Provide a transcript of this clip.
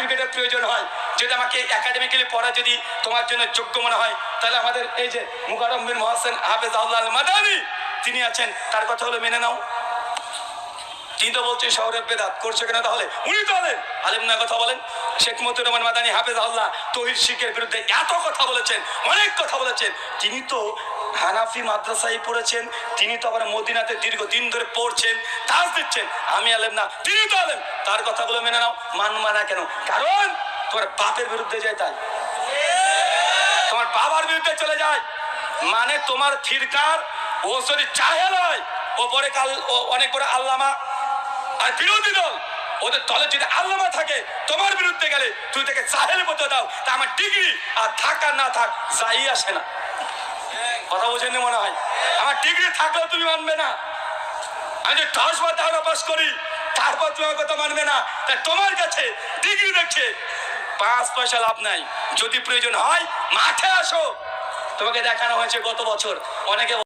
সার্টিফিকেটের প্রয়োজন হয়, যদি আমাকে একাডেমিক্যালি পড়া যদি তোমার জন্য যোগ্য মনে হয়, তাহলে আমাদের এই যে মুকাররম বিন মোহসেন হাফেজাহুল্লাহ আল মাদানী তিনি আছেন, তার কথা হলো মেনে নাও। তিনি তো বলছেন শহরে বেদাত করছে কেন, তাহলে উনি তো আলেম না? কথা বলেন। শেখ মতিউর রহমান মাদানী হাফেজাহুল্লাহ তৌহিদ শিরকের বিরুদ্ধে এত কথা বলেছেন, অনেক কথা বলেছেন। তিনি তো হানাফি মাদ্রাসায় পড়েছেন, তিনি তো আবার মদিনাতে দীর্ঘদিন ধরে পড়ছেন, তাজ দিচ্ছেন। আমি আলেম না, তিনি তো আলেম, তার কথাগুলো মেনে নাও। মানবা না কেন? কারণ তোমার বাপের বিরুদ্ধে যায়, তাই তোমার বাবার বিরুদ্ধে চলে যায়। মানে তোমার ফিরকার ও যদি চাহেল হয়, ও পরে কাল ও অনেক বড় আল্লামা, আর বিরোধী দল ওদের দলে যদি আল্লামা থাকে, তোমার বিরুদ্ধে গেলে তুই তাকে জাহেল বলতে দাও, তা আমার ডিগ্রি আর থাক আর না থাক যাই আসে না। কথা বোঝেননি মনে হয়? আমার ডিগ্রি থাকলেও তুমি মানবে না। আমি যে 10 বার দাওরা পাস করি, তারপর তুমি আমার কথা মানবে না। তাই তোমার কাছে ডিগ্রি দেখছে 5 পয়সা লাভ নাই। যদি প্রয়োজন হয় মাঠে আসো, তোমাকে দেখানো হয়েছে গত বছর অনেকে